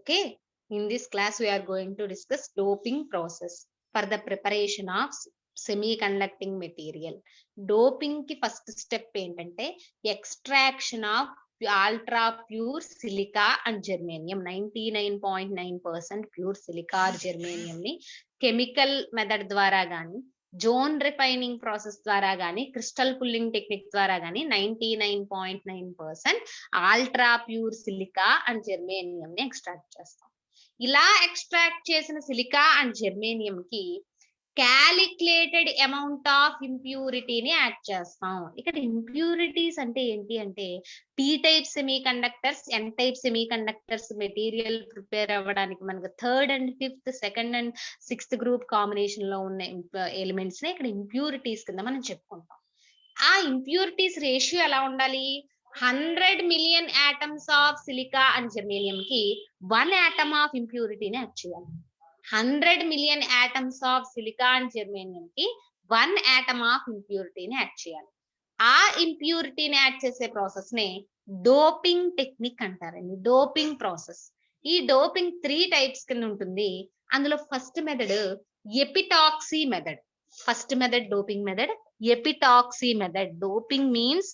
Okay, in this class we are going to discuss doping process for the preparation of semiconducting material. Doping ki first step ఏంటంటే extraction of ultra pure silica and germanium. 99.9% pure silica or germanium ని chemical method ద్వారా గాని, zone refining process ద్వారా గాని, crystal pulling technique ద్వారా గాని 99.9% ultra pure silica and germanium ని extract చేస్తాం. ఇలా ఎక్స్ట్రాక్ట్ చేసిన సిలికా అండ్ జెర్మేనియం కి క్యాలిక్యులేటెడ్ అమౌంట్ ఆఫ్ ఇంప్యూరిటీని యాడ్ చేస్తాం. ఇక్కడ ఇంప్యూరిటీస్ అంటే ఏంటి అంటే P type semiconductors, N type semiconductors material prepare అవ్వడానికి మనకు third and fifth, second and sixth group combination లో ఉన్న ఎలిమెంట్స్ ని ఇక్కడ ఇంప్యూరిటీస్ కింద మనం చెప్పుకుంటాం. ఆ ఇంప్యూరిటీస్ రేషియో ఎలా ఉండాలి? 100 million atoms of silica and germanium కి 1 atom of impurity ని యాడ్ చేయాలి. 100 million atoms of silica and germanium కి 1 atom of impurity ని యాడ్ చేయాలి. ఆ ఇంప్యూరిటీని యాడ్ చేసే ప్రాసెస్ నే డోపింగ్ టెక్నిక్ అంటారండి. Doping process. ఈ డోపింగ్ 3 టైప్స్ కింద ఉంటుంది. అందులో first method epitaxy method. First method doping method epitaxy method. Doping means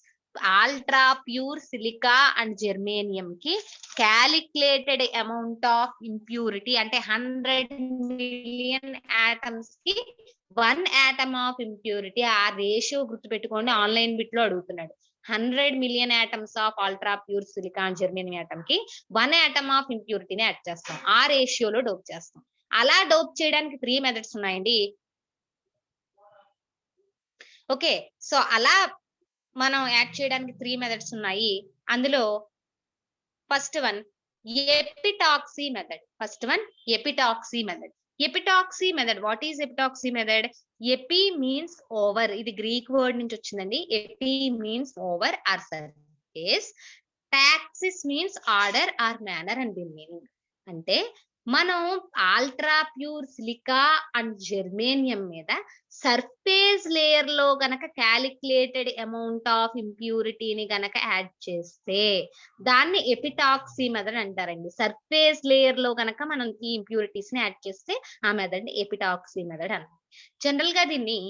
ultra pure silica and germanium కి క్యాలిక్యులేటెడ్ అమౌంట్ ఆఫ్ ఇంప్యూరిటీ అంటే 100 million atoms కి 1 atom ఆఫ్ ఇంప్యూరిటీ. ఆ ratio గుర్తుపెట్టుకోండి, online bit లో అడుగుతున్నాడు. 100 million atoms of ultra pure silica and germanium atom కి 1 atom of ఇంప్యూరిటీని add చేస్తాం. ఆ రేషియోలో డోప్ చేస్తాం. అలా డోప్ చేయడానికి 3 మెథడ్స్ ఉన్నాయండి. ఓకే, సో అలా మనం యాడ్ చేయడానికి 3 మెథడ్స్ ఉన్నాయి. అందులో first one epitaxy method. First one epitaxy method. Epitaxy method, what is epitaxy method? Epi means over, ఇది గ్రీక్ వర్డ్ నుంచి వచ్చిందండి. Epi means over or surface, taxis means order or manner and దీని meaning అంటే మనం ultra pure silica and germanium మీద surface layer లో గనక calculated amount of ఇంప్యూరిటీని గనక యాడ్ చేస్తే దాన్ని ఎపిటాక్సీ మెథడ్ అంటారండి. సర్ఫేస్ లేయర్ లో గనక మనం ఈ ఇంప్యూరిటీస్ ని యాడ్ చేస్తే ఆ మెథడ్ ని ఎపిటాక్సీ మెథడ్ అంటారు. జనరల్ గా దీన్ని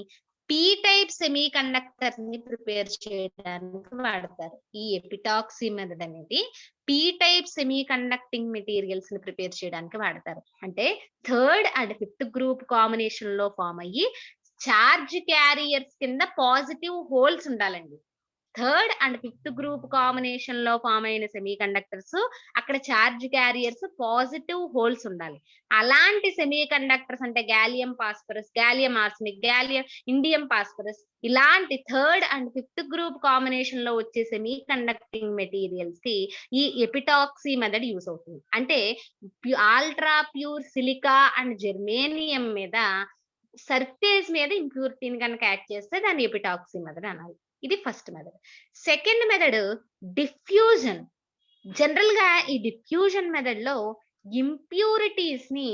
పీ టైప్ సెమీ కండక్టర్ ని ప్రిపేర్ చేయడానికి వాడతారు. ఈ ఎపిటాక్సీ మెథడ్ అనేది P type semi conducting materials ని ప్రిపేర్ చేయడానికి వాడతారు. అంటే third and fifth group combination లో ఫామ్ అయ్యి చార్జ్ క్యారియర్స్ కింద పాజిటివ్ హోల్స్ ఉండాలండి. Third and fifth group combination లో ఫామ్ అయిన సెమీ కండక్టర్స్ అక్కడ చార్జ్ క్యారియర్స్ పాజిటివ్ హోల్స్ ఉండాలి. అలాంటి సెమీ కండక్టర్స్ అంటే gallium phosphorus, gallium arsenic, gallium indium phosphorus, ఇలాంటి third and fifth group combination లో వచ్చే సెమీ కండక్టింగ్ మెటీరియల్స్ కి ఈ ఎపిటాక్సీ మెథడ్ యూస్ అవుతుంది. అంటే ultra pure silica and germanium మీద సర్ఫేస్ మీద ఇంప్యూరిటీని కనుక యాడ్ చేస్తే దాన్ని ఎపిటాక్సీ మెథడ్ అనాలి. ఇది first method. Second method diffusion. General గా ఈ డిఫ్యూజన్ మెథడ్ లో ఇంప్యూరిటీస్ ని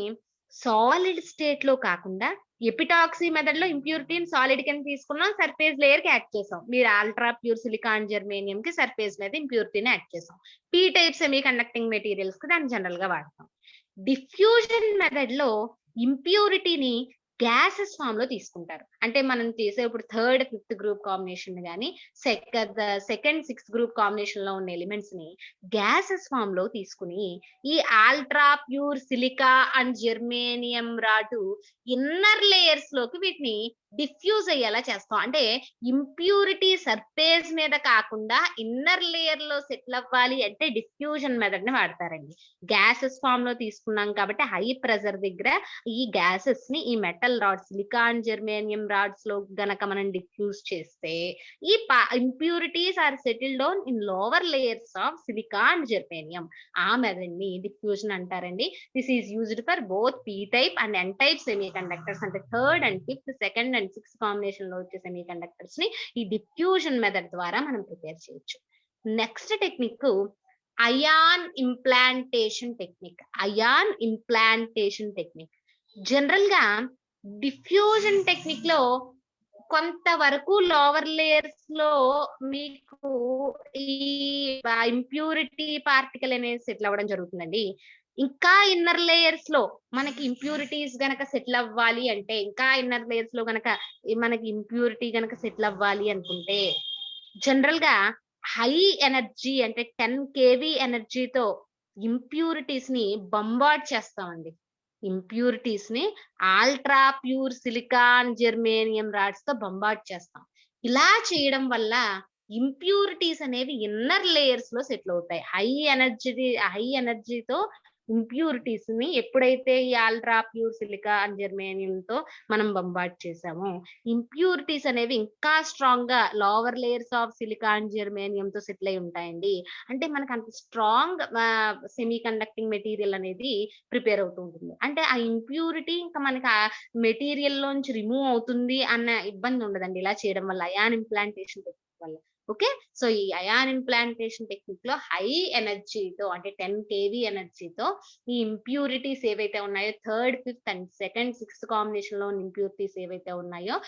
సాలిడ్ స్టేట్ లో కాకుండా ఎపిటాక్సీ మెథడ్ లో ఇంప్యూరిటీని సాలిడ్ కింద తీసుకున్నాం, సర్ఫేస్ లేయర్ కి యాడ్ చేసాం. మీరు ultra pure silica and germanium కి సర్ఫేస్ మీద ఇంప్యూరిటీని యాడ్ చేసాం. P type semi conducting materials కి దాన్ని జనరల్ గా వాడతాం. డిఫ్యూజన్ మెథడ్ లో ఇంప్యూరిటీని గ్యాసెస్ ఫామ్ లో తీసుకుంటారు. అంటే మనం చేసే ఇప్పుడు థర్డ్ ఫిఫ్త్ గ్రూప్ కాంబినేషన్ గానీ సెకండ్ సిక్స్త్ గ్రూప్ కాంబినేషన్ లో ఉన్న ఎలిమెంట్స్ ని గ్యాసెస్ ఫామ్ లో తీసుకుని ఈ ultra pure silica and germanium rod inner layers లోకి వీటిని డిఫ్యూజ్ అయ్యేలా చేస్తాం. అంటే ఇంప్యూరిటీ సర్ఫేస్ మీద కాకుండా ఇన్నర్ లేయర్ లో సెటిల్ అవ్వాలి అంటే డిఫ్యూజన్ మెథడ్ ని వాడతారండి. గ్యాసెస్ ఫామ్ లో తీసుకున్నాం కాబట్టి హై ప్రెషర్ దగ్గర ఈ గ్యాసెస్ ని ఈ metal rods, silica and germanium rods లో గనక మనం డిఫ్యూజ్ చేస్తే ఈ impurities are settle down in lower layers of silica and germanium. ఆ మెథడ్ ని డిఫ్యూజన్ అంటారండి. This is used for both P type and N type semiconductors. అంటే third and fifth, second and sixth combination లో వచ్చే semi conductors ని ఈ diffusion method ద్వారా మనం ప్రిపేర్ చేయొచ్చు. Next technique ion implantation technique. Ion implantation technique general గా diffusion technique లో కొంతవరకు లోవర్ లేయర్స్ లో మీకు ఈ ఇంప్యూరిటీ పార్టికల్ అనేది సెటిల్ అవ్వడం జరుగుతుందండి. ఇంకా ఇన్నర్ లేయర్స్ లో మనకి ఇంప్యూరిటీస్ గనక సెటిల్ అవ్వాలి అంటే, ఇంకా ఇన్నర్ లేయర్స్ లో గనక మనకి ఇంప్యూరిటీ గనక సెటిల్ అవ్వాలి అనుకుంటే, జనరల్ గా హై ఎనర్జీ అంటే 10 కేవీ ఎనర్జీతో ఇంప్యూరిటీస్ ని బంబార్డ్ చేస్తామండి. ఇంప్యూరిటీస్ ని ultra pure silicon germanium rods తో బంబార్డ్ చేస్తాం. ఇలా చేయడం వల్ల ఇంప్యూరిటీస్ అనేవి ఇన్నర్ లేయర్స్ లో సెటిల్ అవుతాయి. హై ఎనర్జీతో ఇంప్యూరిటీస్ ని ఎప్పుడైతే ఈ అల్ట్రా ప్యూర్ సిలికాన్ జెర్మేనియం తో మనం బంబార్డ్ చేసామో, ఇంప్యూరిటీస్ అనేవి ఇంకా స్ట్రాంగ్ గా lower layers of silicon germanium తో సెటిల్ అయి ఉంటాయండి. అంటే మనకు అంత స్ట్రాంగ్ సెమీ కండక్టింగ్ మెటీరియల్ అనేది ప్రిపేర్ అవుతూ ఉంటుంది. అంటే ఆ ఇంప్యూరిటీ ఇంకా మనకి ఆ మెటీరియల్ లోంచి రిమూవ్ అవుతుంది అన్న ఇబ్బంది ఉండదండి ఇలా చేయడం వల్ల, అయాన్ ఇంప్లాంటేషన్ టెక్నిక్ వల్ల. ఓకే. సో ఈ అయాన్ ఇంప్లాంటేషన్ టెక్నిక్ లో హై ఎనర్జీతో అంటే 10 కేవీ ఎనర్జీతో ఈ ఇంప్యూరిటీస్ ఏవైతే ఉన్నాయో, third, fifth and second, sixth combination లో ఉన్న ఇంప్యూరిటీస్ ఏవైతే ఉన్నాయో,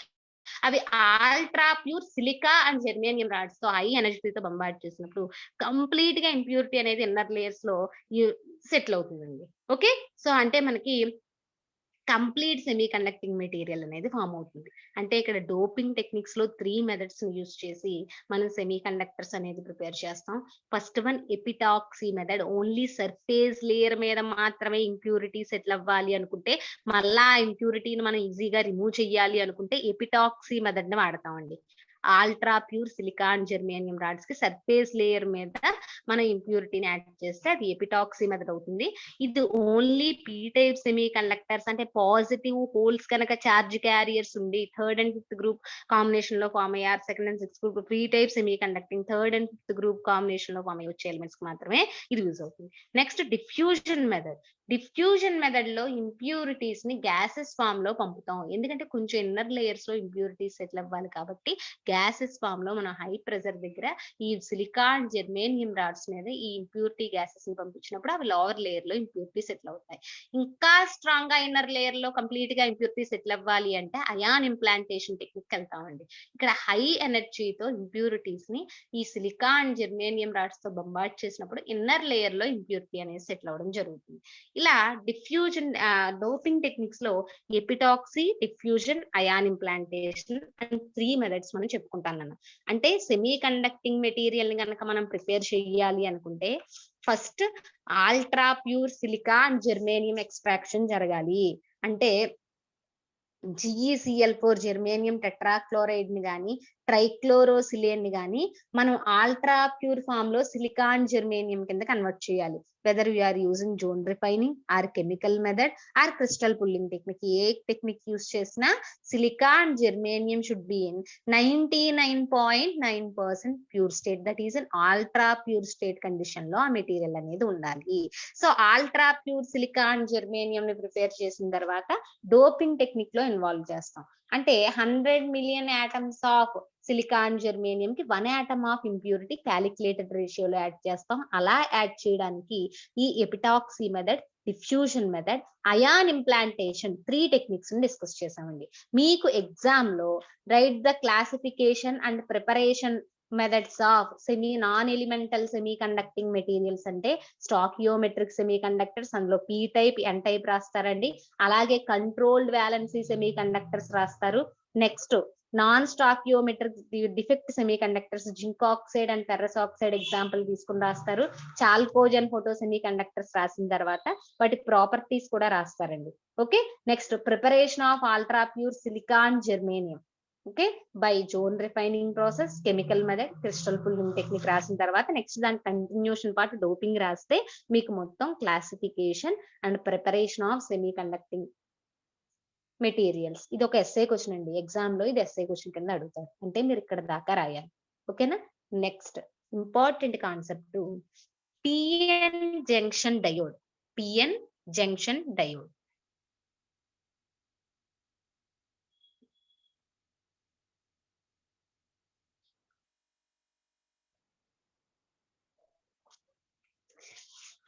అవి ultra pure silica and germanium rods తో హై ఎనర్జీతో బంబార్డ్ చేసినప్పుడు కంప్లీట్ గా ఇంప్యూరిటీ అనేది ఇన్నర్ లేయర్స్ లో సెటిల్ అవుతుందండి. ఓకే. సో అంటే మనకి కంప్లీట్ సెమీ కండక్టింగ్ మెటీరియల్ అనేది ఫార్మ్ అవుతుంది. అంటే ఇక్కడ డోపింగ్ టెక్నిక్స్ లో 3 మెథడ్స్ యూజ్ చేసి మనం సెమీ కండక్టర్స్ అనేది ప్రిపేర్ చేస్తాం. First one epitaxy method. Only surface layer మీద మాత్రమే ఇంప్యూరిటీ సెటిల్ అవ్వాలి అనుకుంటే, మళ్ళా ఆ ఇంప్యూరిటీని మనం ఈజీగా రిమూవ్ చేయాలి అనుకుంటే ఎపిటాక్సీ మెథడ్ ని వాడతామండి. Ultra pure silicon germanium rods కి సర్ఫేస్ లేయర్ మీద మనం ఇంప్యూరిటీని యాడ్ చేస్తే అది ఎపిటాక్సీ మెథడ్ అవుతుంది. ఇది only P type semiconductors అంటే పాజిటివ్ హోల్స్ కనుక చార్జ్ క్యారియర్స్ ఉండి third and fifth group combination లో ఫార్మ్ అయ్యారు, second and sixth group P type semi conducting third and fifth group combination లో ఫార్మ్ అయ్యే వచ్చే ఎలిమెంట్స్ కి మాత్రమే ఇది యూజ్ అవుతుంది. Next diffusion method. Diffusion method లో ఇంప్యూరిటీస్ ని గ్యాసెస్ ఫామ్ లో పంపుతాం. ఎందుకంటే కొంచెం ఇన్నర్ లేయర్స్ లో ఇంప్యూరిటీస్ సెటిల్ అవ్వాలి కాబట్టి గ్యాసెస్ ఫామ్ లో మనం హై ప్రెషర్ దగ్గర ఈ సిలికాన్ జెర్మేనియం రాడ్స్ మీద ఈ ఇంప్యూరిటీ గ్యాసెస్ ని పంపించినప్పుడు అవి లోవర్ లేయర్ లో ఇంప్యూరిటీ సెటిల్ అవుతాయి. ఇంకా స్ట్రాంగ్ గా ఇన్నర్ లేయర్ లో కంప్లీట్ గా ఇంప్యూరిటీ సెటిల్ అవ్వాలి అంటే అయాన్ ఇంప్లాంటేషన్ టెక్నిక్ వెళ్తామండి. ఇక్కడ హై ఎనర్జీతో ఇంప్యూరిటీస్ ని ఈ సిలికాన్ జెర్మేనియం రాడ్స్ తో బంబార్డ్ చేసినప్పుడు ఇన్నర్ లేయర్ లో ఇంప్యూరిటీ అనేది సెటిల్ అవ్వడం జరుగుతుంది. ఇలా డిఫ్యూజన్ డోపింగ్ టెక్నిక్స్ లో epitaxy, diffusion, ion implantation and 3 methods మనం చెప్పుకుంటాం. అంటే సెమీ కండక్టింగ్ మెటీరియల్ ని కనుక మనం ప్రిపేర్ చేయాలి అనుకుంటే first ultra pure silicon germanium extraction జరగాలి. అంటే GeCl4 జెర్మేనియం టెట్రాక్లోరైడ్ ని గాని, ట్రైక్లోరోసిలేన్ ని గాని మనం అల్ట్రా ప్యూర్ ఫామ్ లో సిలికాన్ జెర్మేనియం కింద కన్వర్ట్ చేయాలి. Whether you are using zone refining or chemical method or crystal pulling technique, ఏ టెక్నిక్ యూజ్ చేసినా silicon germanium should be in 99.9% pure state. That is an ultra pure state condition లో ఆ material అనేది ఉండాలి. So ultra pure silicon germanium ని prepare చేసిన తర్వాత doping technique లో ఇన్వాల్వ్ చేస్తాం. అంటే 100 million atoms of silicon germanium కి 1 ఆటమ్ ఆఫ్ ఇంప్యూరిటీ క్యాలిక్యులేటెడ్ రేషియోలో యాడ్ చేస్తాం. అలా యాడ్ చేయడానికి ఈ epitaxy method, diffusion method, ion implantation 3 techniques ని డిస్కస్ చేసామండి. మీకు ఎగ్జామ్ లో write the classification and preparation methods of non elemental semiconducting materials అంటే స్టాకియోమెట్రిక్ సెమీ కండక్టర్స్, అందులో పీ టైప్, ఎన్ టైప్ రాస్తారండి. అలాగే కంట్రోల్డ్ వ్యాలెన్సీ సెమీ కండక్టర్స్ రాస్తారు. Next non stoichiometric defect semiconductors zinc oxide and ferrous oxide example తీసుకుని రాస్తారు. చాల్కోజన్ photo semi conductors రాసిన తర్వాత వాటి ప్రాపర్టీస్ కూడా రాస్తారండి. Okay. Next preparation of ultra pure silicon germanium okay by zone refining process, chemical method, crystal pulling technique రాసిన తర్వాత next దాని కంటిన్యూషన్ పార్ట్ డోపింగ్ రాస్తే మీకు మొత్తం classification and preparation of semi conducting materials. ఇది ఒక ఎస్ఏ క్వశ్చన్ అండి. Exam లో ఇది ఎస్ఏ క్వశ్చన్ కింద అడుగుతారు. అంటే మీరు ఇక్కడ దాకా రాయాలి. ఓకేనా. Next important concept PN junction diode. PN junction diode.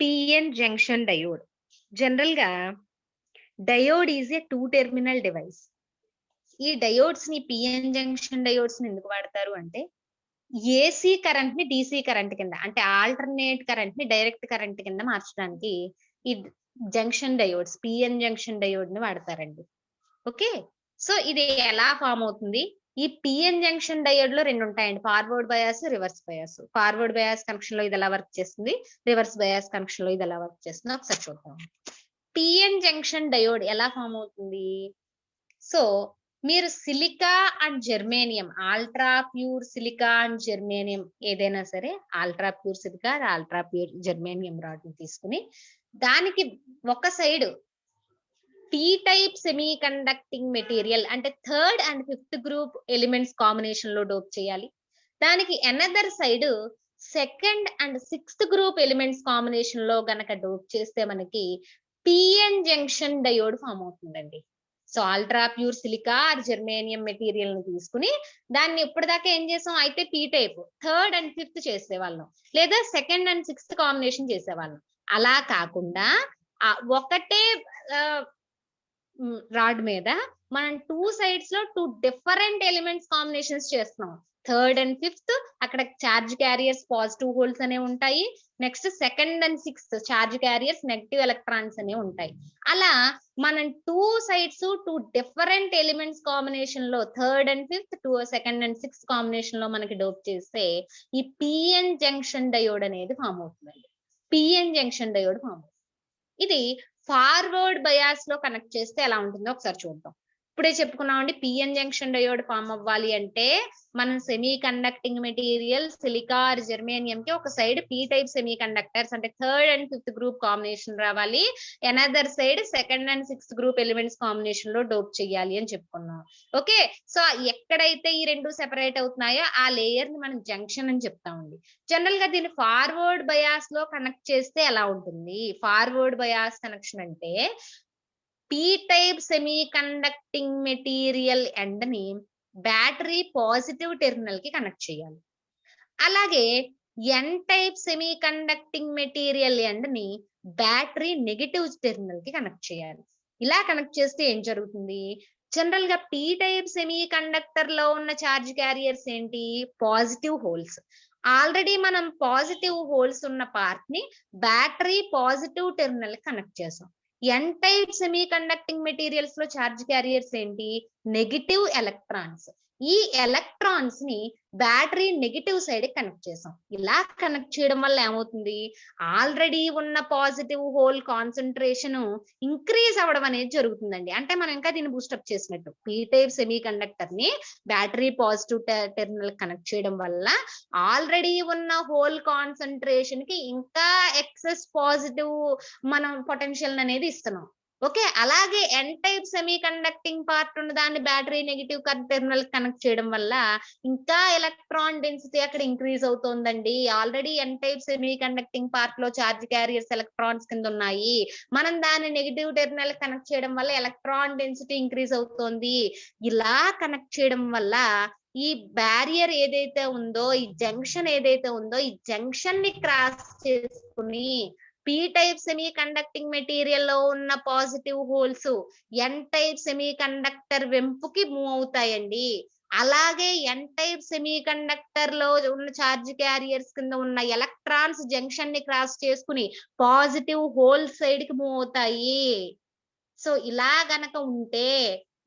PN junction diode. General ga diode is a two terminal device. ఈ డయోడ్స్ ని పిఎన్ జంక్షన్ డయోడ్స్ ని ఎందుకు వాడతారు అంటే ఏసీ కరెంట్ ని డిసి కరెంట్ కింద అంటే ఆల్టర్నేట్ కరెంట్ ని డైరెక్ట్ కరెంట్ కింద మార్చడానికి ఈ junction diodes PN junction diode ని వాడతారండి. ఓకే, సో ఇది ఎలా ఫామ్ అవుతుంది? ఈ పిఎన్ జంక్షన్ డయోడ్ లో రెండు ఉంటాయండి, forward bias, reverse bias. Forward bias connection లో ఇది ఎలా వర్క్ చేస్తుంది, రివర్స్ బయాస్ కనెక్షన్ లో ఇది ఎలా వర్క్ చేస్తుంది ఒకసారి చూద్దాం. పిఎన్ జంక్షన్ డయోడ్ ఎలా ఫామ్ అవుతుంది? సో మీరు silica and germanium, ultra pure silica and germanium ఏదైనా సరే, ultra pure silica, ultra pure germanium rod ని తీసుకుని దానికి ఒక side P type semi conducting material అంటే third and fifth group elements combination లో డోప్ చేయాలి. దానికి another side second and sixth group elements combination లో గనక డోప్ చేస్తే మనకి పిఎన్ జంక్షన్ డయోడ్ ఫామ్ అవుతుందండి. So ultra pure silica or germanium material ని తీసుకుని దాన్ని ఇప్పటిదాకా ఏం చేసాం అయితే P type third and fifth చేసేవాళ్ళం, లేదా సెకండ్ అండ్ సిక్స్త్ కాంబినేషన్ చేసేవాళ్ళం. అలా కాకుండా ఒకటే రాడ్ మీద మనం టూ సైడ్స్ లో టూ డిఫరెంట్ ఎలిమెంట్స్ కాంబినేషన్స్ చేస్తున్నాం. థర్డ్ అండ్ ఫిఫ్త్ అక్కడ చార్జ్ క్యారియర్స్ పాజిటివ్ హోల్స్ అనే ఉంటాయి, next second and sixth charge carriers negative electrons అనే ఉంటాయి. అలా మనం two sides two different elements combination లో third and fifth, two second and sixth combination లో మనకి డోప్ చేస్తే ఈ పిఎన్ జంక్షన్ డయోడ్ అనేది ఫామ్ అవుతుందండి. పిఎన్ జంక్షన్ డయోడ్ ఫామ్ అవుతుంది. ఇది ఫార్వర్డ్ బయాస్ లో కనెక్ట్ చేస్తే ఎలా ఉంటుందో ఒకసారి చూద్దాం. ఇప్పుడే చెప్పుకున్నామండి, పిఎన్ జంక్షన్ డయోడ్ ఫామ్ అవ్వాలి అంటే మనం semi conducting material silica or germanium కి ఒక side P type semiconductors అంటే third and fifth group combination రావాలి, another side second and sixth group elements combination లో డోప్ చేయాలి అని చెప్పుకున్నాం. ఓకే, సో ఎక్కడైతే ఈ రెండు సెపరేట్ అవుతున్నాయో ఆ లేయర్ ని మనం జంక్షన్ అని చెప్తామండి. జనరల్ గా దీన్ని ఫార్వర్డ్ బయాస్ లో కనెక్ట్ చేస్తే ఎలా ఉంటుంది? ఫార్వర్డ్ బయాస్ కనెక్షన్ అంటే P type semi conducting material end ని బ్యాటరీ పాజిటివ్ టెర్మినల్ కి కనెక్ట్ చేయాలి. అలాగే N type semi conducting material end ని బ్యాటరీ నెగటివ్ టెర్మినల్ కి కనెక్ట్ చేయాలి. ఇలా కనెక్ట్ చేస్తే ఏం జరుగుతుంది? జనరల్ గా పీ టైప్ సెమీ కండక్టర్ లో ఉన్న చార్జ్ క్యారియర్స్ ఏంటి? Positive holes. ఆల్రెడీ మనం పాజిటివ్ హోల్స్ ఉన్న పార్ట్ ని బ్యాటరీ పాజిటివ్ టెర్మినల్ కనెక్ట్ చేసాం. N type semi conducting materials లో చార్జ్ క్యారియర్స్ ఏంటి? Negative electrons. ఈ ఎలక్ట్రాన్స్ ని బ్యాటరీ నెగటివ్ సైడ్ కనెక్ట్ చేసాం. ఇలా కనెక్ట్ చేయడం వల్ల ఏమవుతుంది? ఆల్రెడీ ఉన్న పాజిటివ్ హోల్ కాన్సన్ట్రేషన్ ఇంక్రీజ్ అవ్వడం అనేది జరుగుతుందండి. అంటే మనం ఇంకా దీన్ని బూస్టప్ చేసినట్టు. పీ టైప్ సెమీ కండక్టర్ ని బ్యాటరీ పాజిటివ్ టెర్మినల్ కనెక్ట్ చేయడం వల్ల ఆల్రెడీ ఉన్న హోల్ కాన్సన్ట్రేషన్ కి ఇంకా ఎక్సెస్ పాజిటివ్ మనం పొటెన్షియల్ అనేది ఇస్తున్నాం. ఓకే, అలాగే N type semi conducting part ఉన్న దాన్ని బ్యాటరీ నెగటివ్ టెర్మినల్ కనెక్ట్ చేయడం వల్ల ఇంకా ఎలక్ట్రాన్ డెన్సిటీ అక్కడ ఇంక్రీజ్ అవుతోందండి. Already N type semi conducting part లో చార్జ్ క్యారియర్స్ ఎలక్ట్రాన్స్ కింద ఉన్నాయి, మనం దాన్ని నెగటివ్ టెర్మినల్ కనెక్ట్ చేయడం వల్ల ఎలక్ట్రాన్ డెన్సిటీ ఇంక్రీజ్ అవుతోంది. ఇలా కనెక్ట్ చేయడం వల్ల ఈ బ్యారియర్ ఏదైతే ఉందో, ఈ జంక్షన్ ఏదైతే ఉందో, ఈ జంక్షన్ ని క్రాస్ చేసుకుని P type semi conducting material లో ఉన్న positive holes N type semi conductor వెంపుకి మూవ్ అవుతాయండి. అలాగే ఎన్ టైప్ సెమీ కండక్టర్ లో ఉన్న చార్జ్ క్యారియర్స్ కింద ఉన్న ఎలక్ట్రాన్స్ జంక్షన్ ని క్రాస్ చేసుకుని పాజిటివ్ హోల్ సైడ్ కి మూవ్ అవుతాయి. సో ఇలా గనక ఉంటే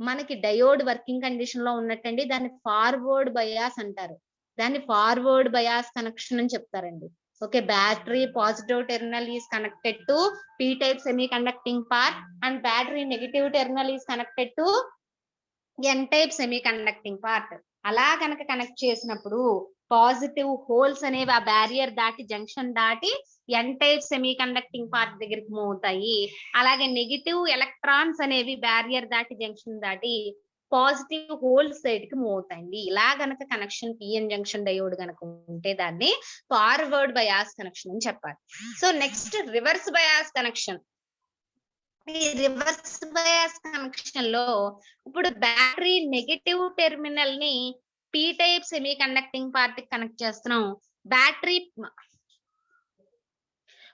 మనకి డయోడ్ వర్కింగ్ కండిషన్ లో ఉన్నట్టండి. దాన్ని ఫార్వర్డ్ బయాస్ అంటారు. దాన్ని ఫార్వర్డ్ బయాస్ కనెక్షన్ అని చెప్తారండి. Okay, battery positive terminal is connected to P type semi conducting part and battery negative terminal is connected to N type semi conducting part. అలా కనుక connect చేసినప్పుడు positive holes అనేవి ఆ barrier దాటి junction దాటి N type semi conducting part దగ్గరికి move అవుతాయి. అలాగే నెగిటివ్ ఎలక్ట్రాన్స్ అనేవి బ్యారియర్ దాటి జంక్షన్ దాటి పాజిటివ్ హోల్ సైడ్ కి మూవ్ అవుతాయండి. ఇలా గనక కనెక్షన్ పిఎన్ జంక్షన్ డయోడ్ గనక ఉంటే దాన్ని ఫార్వర్డ్ బయాస్ కనెక్షన్ అని చెప్పాలి. So next reverse bias connection. ఈ రివర్స్ బయాస్ కనెక్షన్ లో ఇప్పుడు బ్యాటరీ నెగటివ్ టెర్మినల్ ని P type semi conducting part కి కనెక్ట్ చేస్తున్నాం, బ్యాటరీ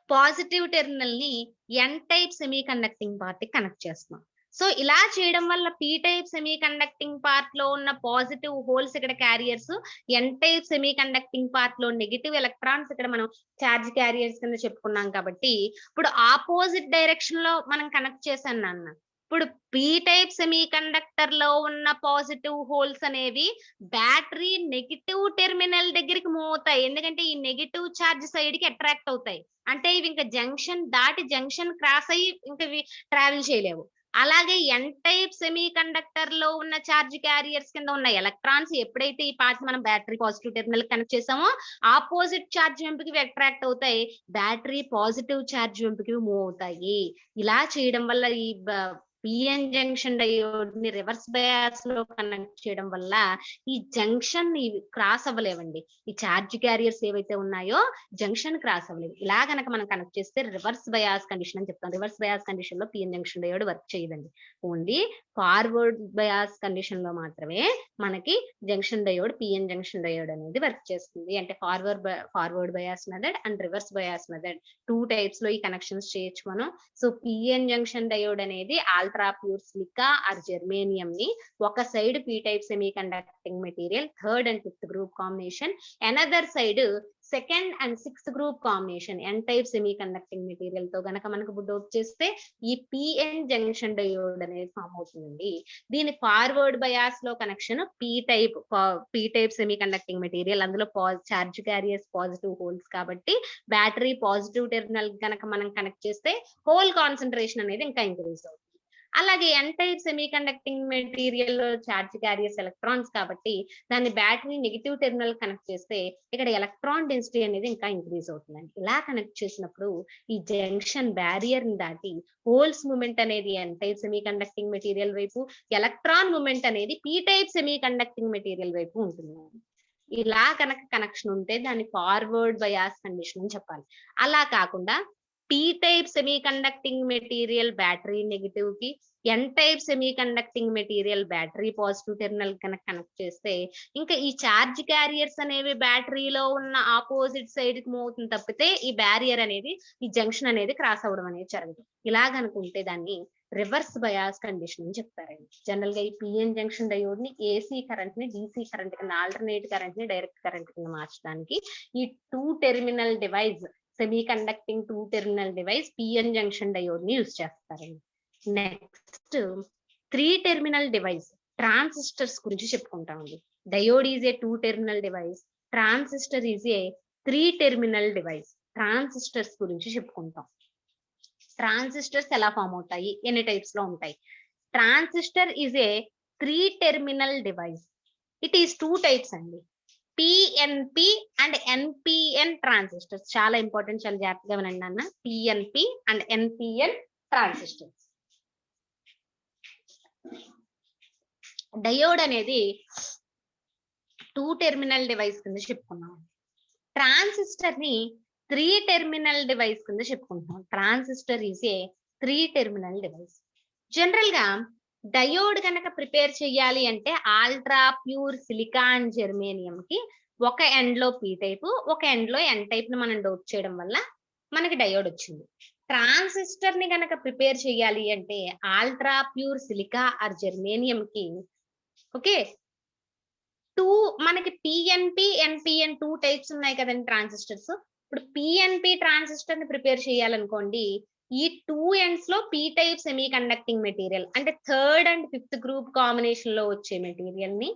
పాజిటివ్ టెర్మినల్ ని N type semi conducting part కి కనెక్ట్ చేస్తున్నాం. సో ఇలా చేయడం వల్ల P type semi conducting part లో ఉన్న పాజిటివ్ హోల్స్ ఇక్కడ carriers, N type semi conducting part లో నెగిటివ్ ఎలక్ట్రాన్స్ ఇక్కడ మనం చార్జ్ క్యారియర్స్ కింద చెప్పుకున్నాం. కాబట్టి ఇప్పుడు ఆపోజిట్ డైరెక్షన్ లో మనం కనెక్ట్ చేశాను నాన్న. ఇప్పుడు పీ టైప్ సెమీ కండక్టర్ లో ఉన్న పాజిటివ్ హోల్స్ అనేవి బ్యాటరీ నెగిటివ్ టెర్మినల్ దగ్గరికి మూవ్ అవుతాయి. ఎందుకంటే ఈ నెగిటివ్ చార్జ్ సైడ్ కి అట్రాక్ట్ అవుతాయి. అంటే ఇవి ఇంకా జంక్షన్ దాటి జంక్షన్ క్రాస్ అయ్యి ఇంకా ట్రావెల్ చేయలేవు. అలాగే ఎన్ టైప్ సెమీ కండక్టర్ లో ఉన్న చార్జ్ క్యారియర్స్ కింద ఉన్న ఎలక్ట్రాన్స్ ఎప్పుడైతే ఈ పార్ట్ మనం బ్యాటరీ పాజిటివ్ టెర్మినల్ కనెక్ట్ చేసామో ఆపోజిట్ చార్జ్ వెంపుకి అట్రాక్ట్ అవుతాయి, బ్యాటరీ పాజిటివ్ చార్జ్ వెంపుకి మూవ్ అవుతాయి. ఇలా చేయడం వల్ల ఈ పిఎన్ జంక్షన్ డయోడ్ ని రివర్స్ బయాస్ లో కనెక్ట్ చేయడం వల్ల ఈ జంక్షన్ క్రాస్ అవ్వలేవండి. ఈ చార్జ్ క్యారియర్స్ ఏవైతే ఉన్నాయో జంక్షన్ క్రాస్ అవ్వలేవు. ఇలా కనుక మనం కనెక్ట్ చేస్తే రివర్స్ బయాస్ కండిషన్ అని చెప్తాం. రివర్స్ బయాస్ కండిషన్ లో పిఎన్ జంక్షన్ డయోడ్ వర్క్ చేయదండి. ఓన్లీ ఫార్వర్డ్ బయాస్ కండిషన్ లో మాత్రమే మనకి junction diode, PN junction diode అనేది వర్క్ చేస్తుంది. అంటే forward bias method and reverse bias method 2 types లో ఈ కనెక్షన్స్ చేయొచ్చు మనం. సో పిఎన్ జంక్షన్ డయోడ్ అనేది ultra pure silica or germanium ని ఒక side P type semi conducting material third and fifth group combination, another side second and sixth group combination N type semi conducting material తో గనక మనకు dope చేస్తే ఈ PN junction diode అనేది form అవుతుందండి. దీని ఫార్వర్డ్ బయాస్ లో connection P type semi conducting material, అందులో చార్జ్ క్యారియర్స్ పాజిటివ్ హోల్స్ కాబట్టి బ్యాటరీ పాజిటివ్ టెర్మినల్ గనక మనం కనెక్ట్ చేస్తే హోల్ కాన్సన్ట్రేషన్ అనేది ఇంకా ఇంక్రీజ్ అవుతుంది. అలాగే N type semi conducting material charge carriers electrons కాబట్టి దాన్ని బ్యాటరీ నెగిటివ్ టెర్మినల్ కనెక్ట్ చేస్తే ఇక్కడ ఎలక్ట్రాన్ డెన్సిటీ అనేది ఇంకా ఇంక్రీజ్ అవుతుందండి. ఇలా కనెక్ట్ చేసినప్పుడు ఈ జంక్షన్ బ్యారియర్ ని దాటి హోల్స్ మూమెంట్ అనేది N type semi conducting material వైపు, ఎలక్ట్రాన్ మూమెంట్ అనేది P type semi conducting material వైపు ఉంటుంది. ఇలా కనుక కనెక్షన్ ఉంటే దాన్ని ఫార్వర్డ్ బయాస్ కండిషన్ అని చెప్పాలి. అలా కాకుండా P type semi conducting material battery negative కి, N type semi conducting material battery positive terminal కనుక కనెక్ట్ చేస్తే ఇంకా ఈ చార్జ్ క్యారియర్స్ అనేవి బ్యాటరీలో ఉన్న ఆపోజిట్ సైడ్ కి మూవ్ అవుతుంది తప్పితే ఈ బ్యారియర్ అనేది, ఈ జంక్షన్ అనేది క్రాస్ అవ్వడం అనేది జరగదు. ఇలా కనుకుంటే దాన్ని రివర్స్ బయాస్ కండిషన్ అని చెప్తారండి. జనరల్ గా ఈ పిఎన్ జంక్షన్ డయోడ్ ని ఏసీ కరెంట్ ని డీసీ కరెంట్ కింద, ఆల్టర్నేట్ కరెంట్ ని డైరెక్ట్ కరెంట్ కింద మార్చడానికి ఈ 2 terminal device, semi conducting 2 terminal device PN junction diode ని యూజ్ చేస్తారండి. నెక్స్ట్ 3 టెర్మినల్ డివైస్ ట్రాన్సిస్టర్స్ గురించి చెప్పుకుంటామండి. Diode is a 2 terminal device, transistor is a 3 terminal device. Transistors గురించి చెప్పుకుంటాం. ట్రాన్సిస్టర్స్ ఎలా ఫామ్ అవుతాయి, ఎన్ని టైప్స్ లో ఉంటాయి? Transistor is a 3 terminal device. It is 2 types అండి, పిఎన్పి అండ్ ఎన్పిఎన్ ట్రాన్సిస్టర్స్. చాలా ఇంపార్టెంట్, చాలా జాగ్రత్తగా వినండి అన్న. PNP and NPN transistors. Diode అనేది 2 టెర్మినల్ డివైస్ కింద చెప్పుకున్నాం. ట్రాన్సిస్టర్ ని 3 టెర్మినల్ డివైస్ కింద చెప్పుకుంటున్నాం. Transistor is a 3 terminal device. General గా డయోడ్ కనుక ప్రిపేర్ చేయాలి అంటే అల్ట్రా ప్యూర్ సిలికాన్ జెర్మేనియం కి ఒక ఎండ్ లో పీ టైప్, ఒక ఎండ్ లో ఎన్ టైప్ ని మనం డోప్ చేయడం వల్ల మనకి డయోడ్ వచ్చింది. ట్రాన్సిస్టర్ ని కనుక ప్రిపేర్ చేయాలి అంటే ultra pure silica or germanium కి ఓకే 2 మనకి పిఎన్పి ఎన్పిఎన్ 2 టైప్స్ ఉన్నాయి కదండి ట్రాన్సిస్టర్స్. ఇప్పుడు పిఎన్పి ట్రాన్సిస్టర్ ని ప్రిపేర్ చేయాలనుకోండి, ఈ 2 ఎండ్స్ లో P type semi conducting material అంటే third and fifth group combination లో వచ్చే మెటీరియల్ ని,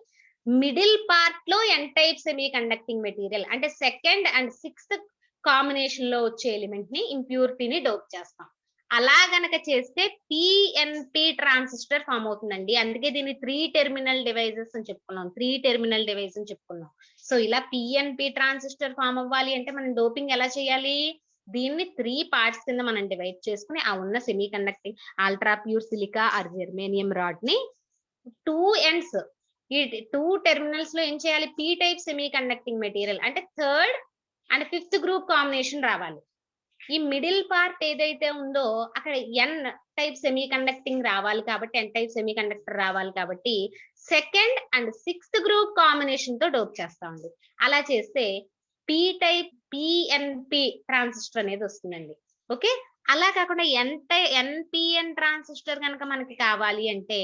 మిడిల్ పార్ట్ లో N type semi conducting material అంటే సెకండ్ అండ్ సిక్స్త్ కాంబినేషన్ లో వచ్చే ఎలిమెంట్ ని, ఇంప్యూరిటీని డోప్ చేస్తాం. అలా గనక చేస్తే పిఎన్పి ట్రాన్సిస్టర్ ఫామ్ అవుతుందండి. అందుకే దీన్ని 3 టెర్మినల్ డివైజెస్ అని చెప్పుకున్నాం. 3 టెర్మినల్ డివైస్ అని చెప్పుకున్నాం. సో ఇలా పిఎన్పి ట్రాన్సిస్టర్ ఫామ్ అవ్వాలి అంటే మనం డోపింగ్ ఎలా చేయాలి? దీన్ని 3 పార్ట్స్ కింద మనం డివైడ్ చేసుకుని ఆ ఉన్న semi conducting ultra pure silica or germanium rod ని 2 ఎండ్స్, ఈ 2 టెర్మినల్స్ లో ఏం చేయాలి? P type semi conducting material అంటే third and fifth group combination రావాలి. ఈ మిడిల్ పార్ట్ ఏదైతే ఉందో అక్కడ ఎన్ టైప్ సెమీ కండక్టింగ్ రావాలి కాబట్టి, ఎన్ టైప్ సెమీ కండక్టర్ రావాలి కాబట్టి second and sixth group combination తో డోప్ చేస్తామండి. అలా చేస్తే పీ టైప్ పిఎన్పి ట్రాన్సిస్టర్ అనేది వస్తుందండి. ఓకే. అలా కాకుండా ఎన్పిఎన్ ట్రాన్సిస్టర్ కనుక మనకి కావాలి అంటే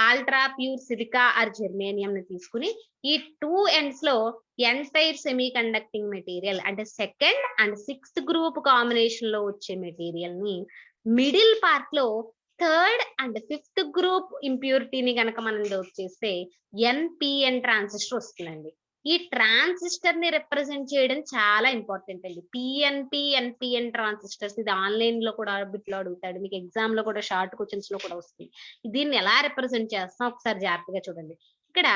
ultra pure silica or germanium ని తీసుకుని ఈ 2 ఎండ్స్ లో N type semi conducting material అంటే second and 6th group combination లో వచ్చే మెటీరియల్ ని మిడిల్ పార్ట్ లో 3rd అండ్ 5th గ్రూప్ ఇంప్యూరిటీని కనుక మనం డోప్ చేస్తే ఎన్పిఎన్ ట్రాన్సిస్టర్ వస్తుందండి. ఈ ట్రాన్సిస్టర్ ని రిప్రజెంట్ చేయడం చాలా ఇంపార్టెంట్ అండి. పిఎన్పి ఎన్పిఎన్ ట్రాన్సిస్టర్స్ ఇది ఆన్లైన్ లో కూడా బిట్లో అడుగుతాడు, మీకు ఎగ్జామ్ లో కూడా షార్ట్ క్వశ్చన్స్ లో కూడా వస్తుంది. దీన్ని ఎలా రిప్రజెంట్ చేస్తాం ఒకసారి జాగ్రత్తగా చూడండి. ఇక్కడ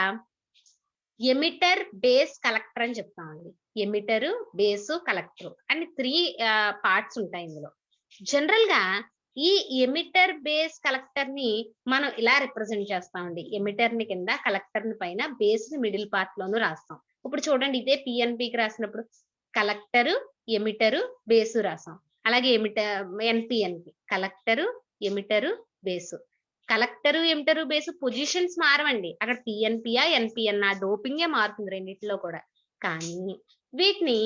ఎమిటర్ బేస్ కలెక్టర్ అని చెప్తామండి. ఎమిటర్ బేస్ కలెక్టర్ అని 3 పార్ట్స్ ఉంటాయి ఇందులో. జనరల్ గా ఈ ఎమిటర్ బేస్ కలెక్టర్ ని మనం ఇలా రిప్రజెంట్ చేస్తామండి. ఎమిటర్ ని కింద కలెక్టర్ ని పైన బేస్ ని మిడిల్ పార్ట్ లోను రాస్తాం. ఇప్పుడు చూడండి ఇదే పిఎన్పికి రాసినప్పుడు కలెక్టర్ ఎమిటర్ బేసు రాసాం. అలాగే ఎన్పిఎన్ కి collector emitter base. Collector emitter base positions మారవండి. అక్కడ పిఎన్పియా ఎన్పిఎన్ ఆ డోపింగే మారుతుంది రెండింటిలో కూడా. కానీ వీటిని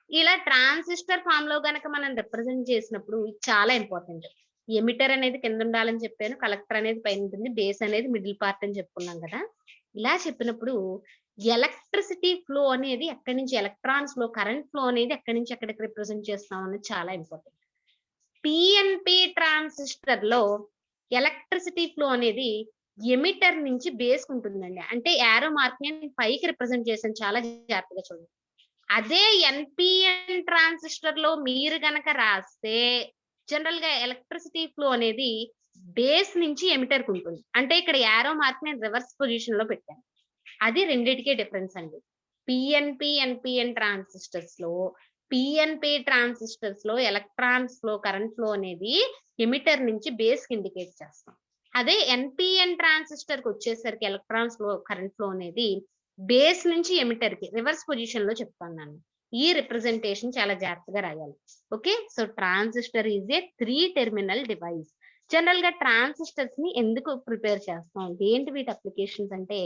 ఇలా ట్రాన్సిస్టర్ ఫామ్ లో గనక మనం రిప్రజెంట్ చేసినప్పుడు చాలా ఇంపార్టెంట్. ఎమిటర్ అనేది కింద ఉండాలని చెప్పాను, కలెక్టర్ అనేది పైన ఉంటుంది, బేస్ అనేది మిడిల్ పార్ట్ అని చెప్పుకున్నాం కదా. ఇలా చెప్పినప్పుడు ఎలక్ట్రిసిటీ ఫ్లో అనేది ఎక్కడి నుంచి, ఎలక్ట్రాన్స్ ఫ్లో, కరెంట్ ఫ్లో అనేది ఎక్కడి నుంచి ఎక్కడికి రిప్రజెంట్ చేస్తాం అనేది చాలా ఇంపార్టెంట్. పిఎన్పి ట్రాన్సిస్టర్ లో ఎలక్ట్రిసిటీ ఫ్లో అనేది ఎమిటర్ నుంచి బేస్ ఉంటుందండి. అంటే యారో మార్క్ ని పైకి రిప్రజెంట్ చేసాను, చాలా జాగ్రత్తగా చూడండి. అదే ఎన్పిఎన్ ట్రాన్సిస్టర్ లో మీరు గనక రాస్తే జనరల్ గా ఎలక్ట్రిసిటీ ఫ్లో అనేది బేస్ నుంచి ఎమిటర్ కు ఉంటుంది. అంటే ఇక్కడ యారో మార్క్ నేను రివర్స్ పొజిషన్ లో పెట్టాను. అది రెండిటికే డిఫరెన్స్ అండి. పిఎన్పి ఎన్పిఎన్ ట్రాన్సిస్టర్స్ లో ఎలక్ట్రాన్స్ ఫ్లో, కరెంట్ ఫ్లో అనేది ఎమిటర్ నుంచి బేస్ కి ఇండికేట్ చేస్తాం. అదే ఎన్పిఎన్ ట్రాన్సిస్టర్ కి వచ్చేసరికి ఎలక్ట్రాన్స్ ఫ్లో, కరెంట్ ఫ్లో అనేది బేస్ నుంచి ఎమిటర్ కి రివర్స్ పొజిషన్ లో చెప్తాను. ఈ రిప్రజెంటేషన్ చాలా జాగ్రత్తగా రాయాలి. Okay. So transistor is a 3 terminal device. General గా ట్రాన్సిస్టర్స్ ని ఎందుకు ప్రిపేర్ చేస్తాం, ఏంటి వీటి అప్లికేషన్స్ అంటే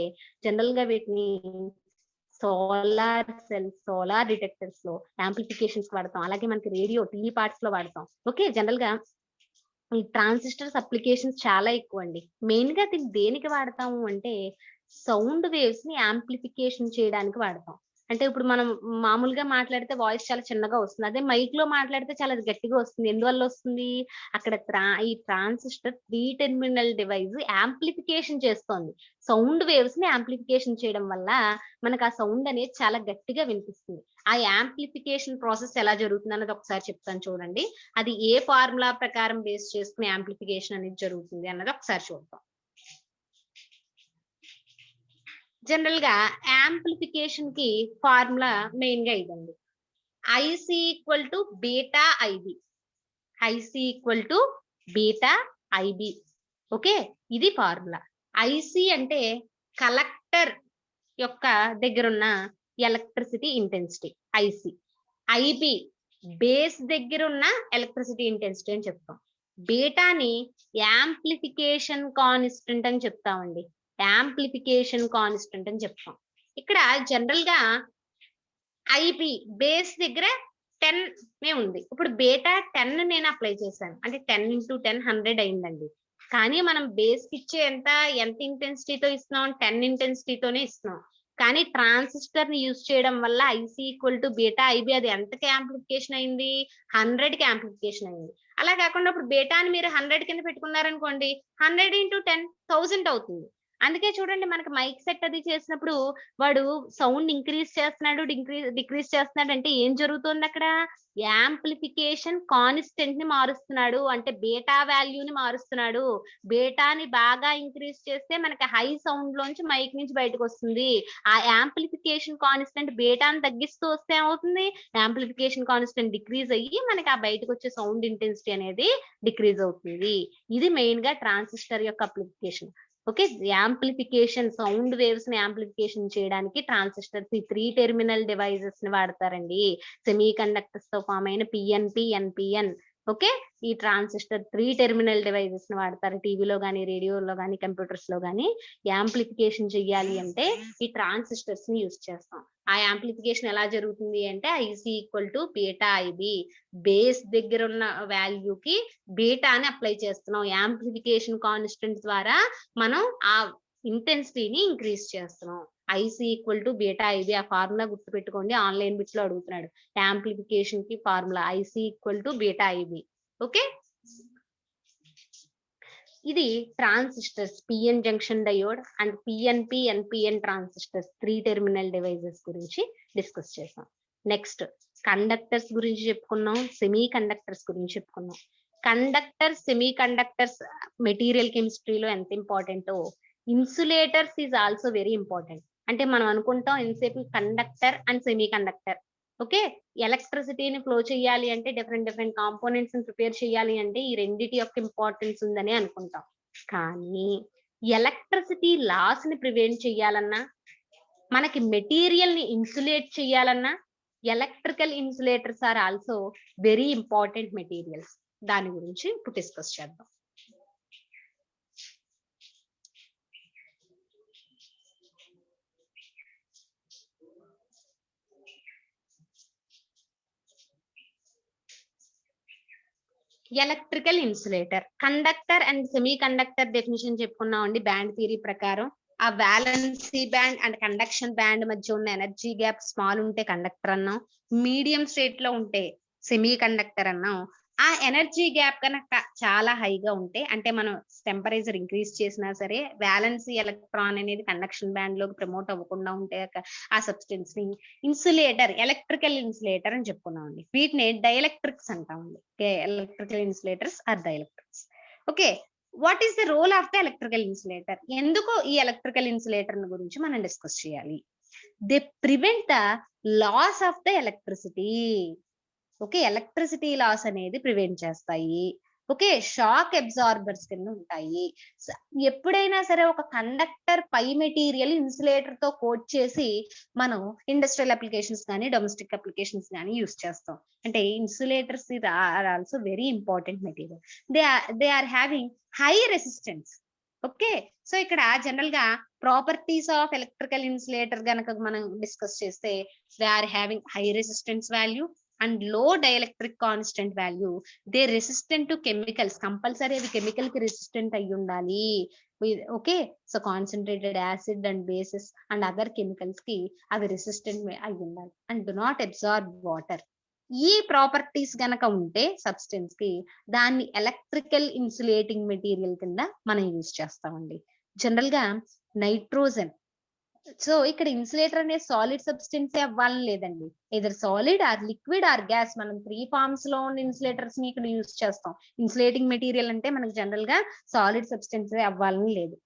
జనరల్ గా వీటిని సోలార్ సెల్స్, సోలార్ డిటెక్టర్స్ లో యాంప్లిఫికేషన్స్ వాడతాం. అలాగే మనకి రేడియో టీవీ పార్ట్స్ లో వాడతాం. ఓకే. జనరల్ గా ఈ ట్రాన్సిస్టర్స్ అప్లికేషన్స్ చాలా ఎక్కువ అండి. మెయిన్ గా దీన్ని దేనికి వాడతాము అంటే సౌండ్ వేవ్స్ ని యాంప్లిఫికేషన్ చేయడానికి వాడతాం. అంటే ఇప్పుడు మనం మామూలుగా మాట్లాడితే వాయిస్ చాలా చిన్నగా వస్తుంది, అదే మైక్ లో మాట్లాడితే చాలా గట్టిగా వస్తుంది. ఎందువల్ల వస్తుంది, అక్కడ ఈ ట్రాన్సిస్టర్ 3 టెర్మినల్ డివైస్ యాంప్లిఫికేషన్ చేస్తోంది. సౌండ్ వేవ్స్ ని యాంప్లిఫికేషన్ చేయడం వల్ల మనకు ఆ సౌండ్ అనేది చాలా గట్టిగా వినిపిస్తుంది. ఆ యాంప్లిఫికేషన్ ప్రాసెస్ ఎలా జరుగుతుంది అన్నది ఒకసారి చెప్తాను చూడండి. అది ఏ ఫార్ములా ప్రకారం బేస్ చేసుకుని యాంప్లిఫికేషన్ అనేది జరుగుతుంది అన్నది ఒకసారి చూద్దాం. జనరల్ గా యాంప్లిఫికేషన్ కి ఫార్ములా మెయిన్ గా ఇదండి. IC equal to beta IB. IC equal to beta IB. Okay. ఇది ఫార్ములా. ఐసి అంటే కలెక్టర్ యొక్క దగ్గర ఉన్న electricity intensity IC. IB base దగ్గర ఉన్న ఎలక్ట్రిసిటీ ఇంటెన్సిటీ అని చెప్తాం. బీటాని యాంప్లిఫికేషన్ కాన్స్టెంట్ అని చెప్తామండి. యాంప్లిఫికేషన్ కాన్స్టెంట్ అని చెప్తాం. ఇక్కడ జనరల్ గా ఐబి బేస్ దగ్గర 10 ఉంది. ఇప్పుడు బీటా 10 నేను అప్లై చేశాను అంటే 10 × 10 100 అయిందండి. కానీ మనం బేస్ కి ఇచ్చే ఎంత ఇంటెన్సిటీతో ఇస్తున్నాం, 10 ఇంటెన్సిటీతోనే ఇస్తున్నాం. కానీ ట్రాన్సిస్టర్ ని యూజ్ చేయడం వల్ల IC equal to beta IB అది ఎంతకి యాంప్లిఫికేషన్ అయింది, 100 కి యాంప్లిఫికేషన్ అయింది. అలా కాకుండా ఇప్పుడు బీటాని మీరు 100 కింద పెట్టుకున్నారనుకోండి, 100 × 10 1000 అవుతుంది. అందుకే చూడండి మనకి మైక్ సెట్ అది చేసినప్పుడు వాడు సౌండ్ ఇంక్రీజ్ చేస్తున్నాడు, డిక్రీజ్ చేస్తున్నాడు అంటే ఏం జరుగుతుంది, అక్కడ యాంప్లిఫికేషన్ కాన్స్టెంట్ ని మారుస్తున్నాడు. అంటే బీటా వాల్యూని మారుస్తున్నాడు. బీటాని బాగా ఇంక్రీజ్ చేస్తే మనకి హై సౌండ్ లోంచి మైక్ నుంచి బయటకు వస్తుంది. ఆ యాంప్లిఫికేషన్ కాన్స్టెంట్ బీటాని తగ్గిస్తూ వస్తే ఏమవుతుంది, యాంప్లిఫికేషన్ కాన్స్టెంట్ డిక్రీజ్ అయ్యి మనకి ఆ బయటకు వచ్చే సౌండ్ ఇంటెన్సిటీ అనేది డిక్రీజ్ అవుతుంది. ఇది మెయిన్ గా ట్రాన్సిస్టర్ యొక్క application. Okay. Amplification sound waves ని యాంప్లిఫికేషన్ చేయడానికి ట్రాన్సిస్టర్స్ 3 టెర్మినల్ డివైజెస్ ని వాడతారండి. సెమీ కండక్టర్స్ తో ఫామ్ అయిన పిఎన్పి ఎన్పిఎన్ ఓకే, ఈ ట్రాన్సిస్టర్ 3 టెర్మినల్ డివైజెస్ ని వాడతారు. టీవీలో కానీ, రేడియోలో కానీ, కంప్యూటర్స్ లో కానీ యాంప్లిఫికేషన్ చెయ్యాలి అంటే ఈ ట్రాన్సిస్టర్స్ ని యూజ్ చేస్తాం. ఆ యాంప్లిఫికేషన్ ఎలా జరుగుతుంది అంటే IC equal to beta IB, base దగ్గర ఉన్న వాల్యూకి బీటా అని అప్లై చేస్తున్నాం. యాంప్లిఫికేషన్ కాన్స్టెంట్ ద్వారా మనం ఆ ఇంటెన్సిటీని ఇంక్రీజ్ చేస్తున్నాం. IC equal to beta IB, ఆ ఫార్ములా గుర్తు పెట్టుకోండి, ఆన్లైన్ బిట్స్ లో అడుగుతున్నాడు. యాంప్లిఫికేషన్ కి formula IC equal to beta IB. Okay, ఇది transistors PN junction diode and PNP NPN transistors 3 terminal devices గురించి డిస్కస్ చేసాం. నెక్స్ట్ కండక్టర్స్ గురించి చెప్పుకున్నాం, సెమీ కండక్టర్స్ గురించి చెప్పుకున్నాం. కండక్టర్స్, సెమీ కండక్టర్స్ మెటీరియల్ కెమిస్ట్రీలో ఎంత ఇంపార్టెంటో insulators is also very important. అంటే మనం అనుకుంటాం ఎంతసేపు conductor and semi conductor. Okay, ఎలక్ట్రిసిటీని ఫ్లో చేయాలి అంటే డిఫరెంట్ కాంపోనెంట్స్ ని ప్రిపేర్ చేయాలి అంటే ఈ రెండిటి యొక్క ఇంపార్టెన్స్ ఉందని అనుకుంటాం. కానీ ఎలక్ట్రిసిటీ లాస్ ని ప్రివెంట్ చేయాలన్నా, మనకి మెటీరియల్ ని ఇన్సులేట్ చేయాలన్నా electrical insulators are also very important materials. దాని గురించి ఇప్పుడు డిస్కస్ చేద్దాం. Electrical insulator, conductor and semi conductor definition చెప్పుకున్నామండి. బ్యాండ్ థియరీ ప్రకారం ఆ valency band and conduction band మధ్య ఉన్న ఎనర్జీ గ్యాప్ స్మాల్ ఉంటే కండక్టర్ అన్నాం, మీడియం స్టేట్ లో ఉంటే సెమీ కండక్టర్ అన్నాం. ఆ ఎనర్జీ గ్యాప్ కనుక చాలా హైగా ఉంటే, అంటే మనం టెంపరేచర్ ఇంక్రీజ్ చేసినా సరే వ్యాలెన్సీ ఎలక్ట్రాన్ అనేది కండక్షన్ బ్యాండ్ లోకి ప్రమోట్ అవ్వకుండా ఉంటే ఆ సబ్స్టెన్స్ ని ఇన్సులేటర్, ఎలక్ట్రికల్ ఇన్సులేటర్ అని చెప్పుకున్నామండి. వీటిని డైఎలక్ట్రిక్స్ అంటామండి. Electrical insulators are dielectrics. Okay, what is the role of the electrical insulator? ఎందుకు ఈ ఎలక్ట్రికల్ ఇన్సులేటర్ గురించి మనం డిస్కస్ చేయాలి? They prevent the loss of the electricity. Okay, electricity loss అనేది ప్రివెంట్ చేస్తాయి. ఓకే, షాక్ అబ్జార్బర్స్ కింద ఉంటాయి. ఎప్పుడైనా సరే ఒక కండక్టర్ పై మెటీరియల్ ఇన్సులేటర్ తో కోట్ చేసి మనం ఇండస్ట్రియల్ అప్లికేషన్స్ కానీ డొమెస్టిక్ అప్లికేషన్స్ కానీ యూస్ చేస్తాం. అంటే insulators are also very important material. They are having high resistance. Okay, so ఇక్కడ జనరల్ గా ప్రాపర్టీస్ ఆఫ్ ఎలక్ట్రికల్ ఇన్సులేటర్ గనక మనం డిస్కస్ చేస్తే they are having high resistance value and low dielectric constant value. They resistant to chemicals. Compulsory అవి chemical కి resistant అయి ఉండాలి. Okay, so concentrated acid and bases and other chemicals కి అవి resistant అయి ఉండాలి. And do not absorb water. ఈ properties గనక ఉంటే సబ్స్టెన్స్ కి దాన్ని ఎలక్ట్రికల్ ఇన్సులేటింగ్ మెటీరియల్ కింద మనం యూజ్ చేస్తామండి. జనరల్ గా నైట్రోజన్. సో ఇక్కడ ఇన్సులేటర్ అనే సాలిడ్ సబ్స్టెన్స్ అవ్వాలని లేదండి, either solid or liquid or gas. మనం 3 ఫార్మ్స్ లో ఉన్న ఇన్సులేటర్స్ ని ఇక్కడ యూజ్ చేస్తాం. ఇన్సులేటింగ్ మెటీరియల్ అంటే మనకు జనరల్ గా సాలిడ్ సబ్స్టెన్స్ అవ్వాలని లేదు.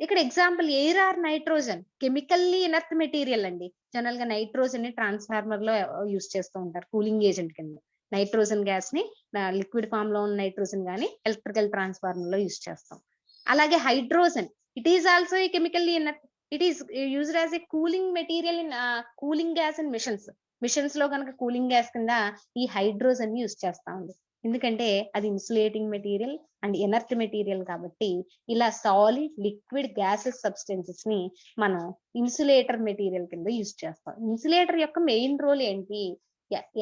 ఇక్కడ example air or nitrogen, chemically inert material అండి. జనరల్ గా నైట్రోజన్ ని ట్రాన్స్ఫార్మర్ లో యూజ్ చేస్తూ ఉంటారు కూలింగ్ ఏజెంట్ కింద. నైట్రోజన్ గ్యాస్ ని లిక్విడ్ ఫామ్ లో ఉన్న నైట్రోజన్ గానీ ఎలక్ట్రికల్ ట్రాన్స్ఫార్మర్ లో యూజ్ చేస్తాం. అలాగే hydrogen, it is also a chemically inert. It is used as a cooling material in cooling gas in missions. Machines లో కనుక కూలింగ్ గ్యాస్ కింద ఈ హైడ్రోజన్ యూజ్ చేస్తా ఉంది. ఎందుకంటే అది ఇన్సులేటింగ్ మెటీరియల్ అండ్ ఎనర్త్ మెటీరియల్ కాబట్టి ఇలా సాలిడ్, లిక్విడ్, గ్యాసెస్ సబ్స్టెన్సెస్ ని మనం ఇన్సులేటర్ మెటీరియల్ కింద యూజ్ చేస్తాం. ఇన్సులేటర్ యొక్క మెయిన్ రోల్ ఏంటి?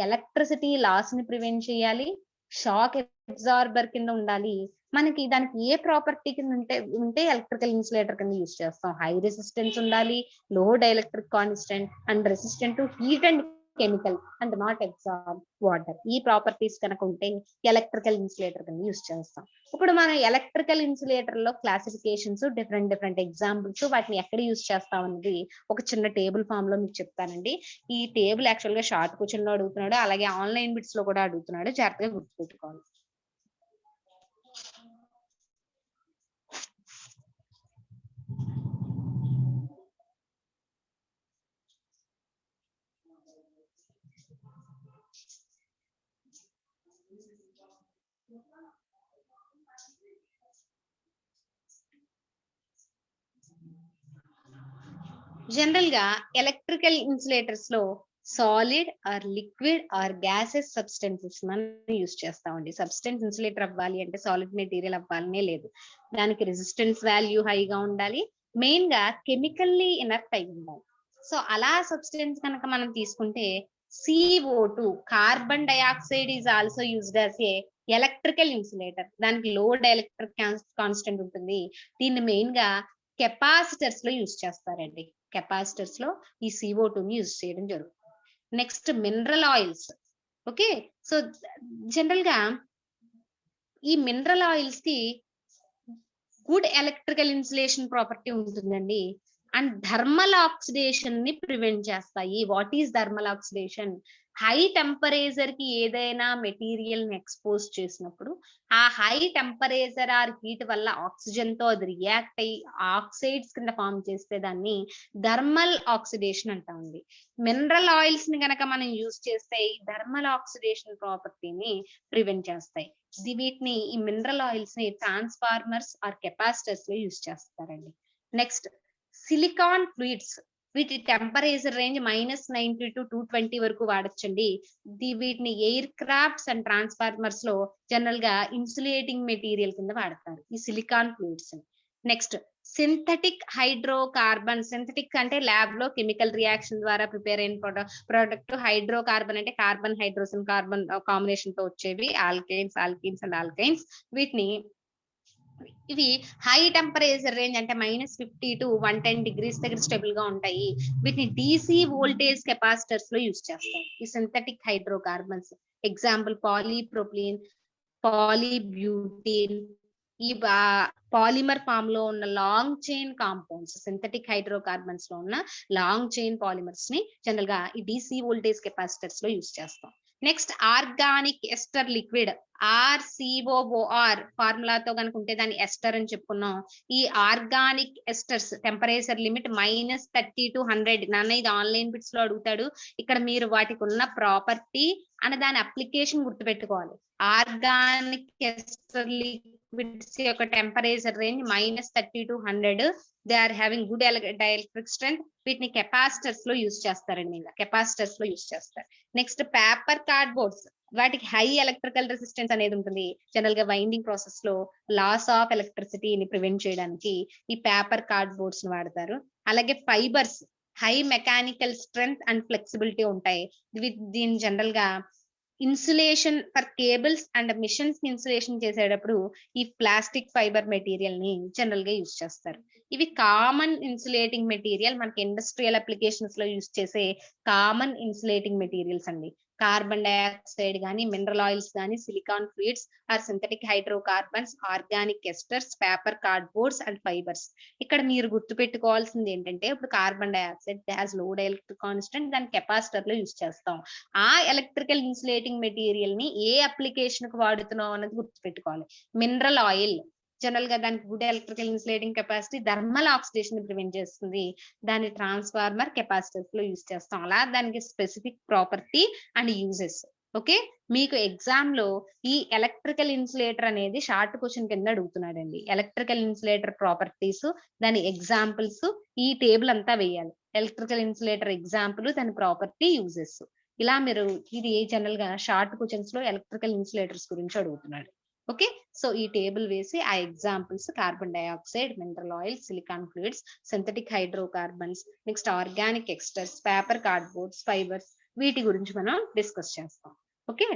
ఎలక్ట్రిసిటీ లాస్ ని ప్రివెంట్ చేయాలి, షాక్ అబ్జార్బర్ కింద ఉండాలి. మనకి దానికి ఏ ప్రాపర్టీ కింద ఉంటే ఎలక్ట్రికల్ ఇన్సులేటర్ కింద యూజ్ చేస్తాం. హై రెసిస్టెన్స్ ఉండాలి, లో dielectric constant and resistant to heat and chemical and not absorb water. ఈ ప్రాపర్టీస్ కనుక ఉంటే ఎలక్ట్రికల్ ఇన్సులేటర్ కింద యూజ్ చేస్తాం. ఇప్పుడు మనం ఎలక్ట్రికల్ ఇన్సులేటర్ లో క్లాసిఫికేషన్స్, డిఫరెంట్ ఎగ్జాంపుల్స్, వాటిని ఎక్కడ యూజ్ చేస్తాం అనేది ఒక చిన్న టేబుల్ ఫామ్ లో మీకు చెప్తానండి. ఈ టేబుల్ యాక్చువల్ గా షార్ట్ క్వశ్చన్ లో అడుగుతున్నాడు, అలాగే ఆన్లైన్ బిట్స్ లో కూడా అడుగుతున్నాడు. జాగ్రత్తగా గుర్తుపెట్టుకోవాలి. జనరల్ గా ఎలక్ట్రికల్ ఇన్సులేటర్స్ లో solid or liquid or gases substances మనం యూజ్ చేస్తామండి. సబ్స్టెన్స్ ఇన్సులేటర్ అవ్వాలి అంటే సాలిడ్ మెటీరియల్ అవ్వాలనే లేదు. దానికి రెసిస్టెన్స్ వాల్యూ హైగా ఉండాలి. మెయిన్ గా కెమికల్లీ ఇనర్ట్ అయి ఉండాలి. సో అలా సబ్స్టెన్స్ కనుక మనం తీసుకుంటే CO2 carbon dioxide is also used as a electrical insulator. దానికి లో డైఎలక్ట్రిక్ కాన్స్టెంట్ ఉంటుంది. దీన్ని మెయిన్ గా కెపాసిటర్స్ లో యూజ్ చేస్తారండి. కెపాసిటర్స్ లో ఈ CO2 ని యూజ్ చేయడం జరుగుతుంది. Next mineral oils. Okay, so general గా ఈ మినరల్ ఆయిల్స్ కి గుడ్ ఎలక్ట్రికల్ ఇన్సులేషన్ ప్రాపర్టీ ఉంటుందండి. అండ్ థర్మల్ ఆక్సిడేషన్ ని ప్రివెంట్ చేస్తాయి. What is thermal oxidation? High temperature కి ఏదైనా మెటీరియల్ ని ఎక్స్పోజ్ చేసినప్పుడు ఆ హై టెంపరేచర్ ఆర్ హీట్ వల్ల ఆక్సిజన్ తో అది రియాక్ట్ అయ్యి ఆక్సైడ్స్ కింద ఫామ్ చేస్తే దాన్ని థర్మల్ ఆక్సిడేషన్ అంటామండి. మినరల్ ఆయిల్స్ ని గనక మనం యూజ్ చేస్తే ఈ థర్మల్ ఆక్సిడేషన్ ప్రాపర్టీని ప్రివెంట్ చేస్తాయి. వీటిని ఈ మినరల్ ఆయిల్స్ ని ట్రాన్స్ఫార్మర్స్ ఆర్ కెపాసిటర్స్ లో యూజ్ చేస్తారండి. Next silicon fluids. వీటి టెంపరేచర్ రేంజ్ -90 to 220 వరకు వాడొచ్చండి. వీటిని ఎయిర్ క్రాఫ్ట్స్ అండ్ ట్రాన్స్ఫార్మర్స్ లో జనరల్ గా ఇన్సులేటింగ్ మెటీరియల్ కింద వాడతారు ఈ silicon fluids. Next synthetic hydrocarbon. Synthetic అంటే ల్యాబ్ లో కెమికల్ రియాక్షన్ ద్వారా ప్రిపేర్ అయిన ప్రోడక్ట్. హైడ్రోకార్బన్ అంటే కార్బన్ హైడ్రోజన్ కార్బన్ కాంబినేషన్ తో వచ్చేవి ఆల్కేన్స్ ఆల్కీన్స్ అండ్ ఆల్కైన్స్. వీటిని ఇవి హై టెంపరేచర్ రేంజ్ అంటే -50 to 110 డిగ్రీస్ దగ్గర స్టేబుల్ గా ఉంటాయి. వీటిని DC వోల్టేజ్ కెపాసిటర్స్ లో యూజ్ చేస్తారు ఈ synthetic hydrocarbons. Example polypropylene, polybutene. ఈ పాలిమర్ ఫామ్ లో ఉన్న long chain compounds, synthetic hydrocarbons లో ఉన్న లాంగ్ చైన్ పాలిమర్స్ ని జనరల్ గా ఈ DC వోల్టేజ్ కెపాసిటర్స్ లో యూజ్ చేస్తాం. Next organic ester liquid, RCOOR ఫార్ములాతో కనుక ఉంటే దాన్ని ఎస్టర్ అని చెప్పుకున్నాం. ఈ organic esters temperature limit -30 to 100. నాన్న ఇది ఆన్లైన్ బిట్స్ లో అడుగుతాడు. ఇక్కడ మీరు వాటికి ఉన్న ప్రాపర్టీ అనే దాని అప్లికేషన్ గుర్తుపెట్టుకోవాలి. ఆర్గానిక్ ఎస్టర్ లిక్విడ్స్ యొక్క temperature range -30 to 100. They are having good dielectric strength. వీటిని కెపాసిటర్స్ లో యూజ్ చేస్తారండి. ఇంకా కెపాసిటర్స్ లో యూజ్ చేస్తారు. Next paper card boards. వాటికి హై ఎలక్ట్రికల్ రెసిస్టెన్స్ అనేది ఉంటుంది. జనరల్ గా వైండింగ్ ప్రాసెస్ లో లాస్ ఆఫ్ ఎలక్ట్రిసిటీని ప్రివెంట్ చేయడానికి ఈ పేపర్ కార్డ్ బోర్డ్స్ ని వాడతారు. అలాగే fibres high mechanical strength and flexibility ఉంటాయి. దీని జనరల్ గా insulation for cables and machines insulation చేసేటప్పుడు ఈ ప్లాస్టిక్ ఫైబర్ మెటీరియల్ ని జనరల్ గా యూజ్ చేస్తారు. ఇవి కామన్ ఇన్సులేటింగ్ మెటీరియల్. మనకి ఇండస్ట్రియల్ అప్లికేషన్స్ లో యూజ్ చేసే కామన్ ఇన్సులేటింగ్ మెటీరియల్స్ అండి. కార్బన్ డయాక్సైడ్ గానీ, మినరల్ ఆయిల్స్ గానీ, silicon fluids or synthetic hydrocarbons, organic esters, paper card boards and fibres. ఇక్కడ మీరు గుర్తు పెట్టుకోవాల్సింది ఏంటంటే ఇప్పుడు carbon dioxide has low electric constant, దాని కెపాసిటర్ లో యూజ్ చేస్తాం. ఆ ఎలక్ట్రికల్ ఇన్సులేటింగ్ మెటీరియల్ ని ఏ అప్లికేషన్ కు వాడుతున్నాం అన్నది గుర్తు పెట్టుకోవాలి. మినరల్ ఆయిల్ జనరల్ గా దానికి good electrical insulating capacity, thermal oxidation prevent చేస్తుంది. దాన్ని ట్రాన్స్ఫార్మర్ కెపాసిటర్స్ లో యూజ్ చేస్తాం. అలా దానికి specific property and uses. Okay, మీకు ఎగ్జామ్ లో ఈ ఎలక్ట్రికల్ ఇన్సులేటర్ అనేది షార్ట్ క్వశ్చన్ కింద అడుగుతున్నాడండి. ఎలక్ట్రికల్ ఇన్సులేటర్ ప్రాపర్టీస్, దాని ఎగ్జాంపుల్స్, ఈ టేబుల్ అంతా వేయాలి. ఎలక్ట్రికల్ ఇన్సులేటర్ ఎగ్జాంపుల్, దాని ప్రాపర్టీ, యూజెస్. ఇలా మీరు ఇది జనరల్ గా షార్ట్ క్వశ్చన్స్ లో ఎలక్ట్రికల్ ఇన్సులేటర్స్ గురించి అడుగుతున్నాడు. ఓకే, సో ఈ టేబుల్ వేసి ఆ examples carbon dioxide, mineral oil, silicon fluids, synthetic hydrocarbons, next organic esters, paper cardboards, fibres, వీటి గురించి మనం డిస్కస్ చేస్తాం. ఓకే.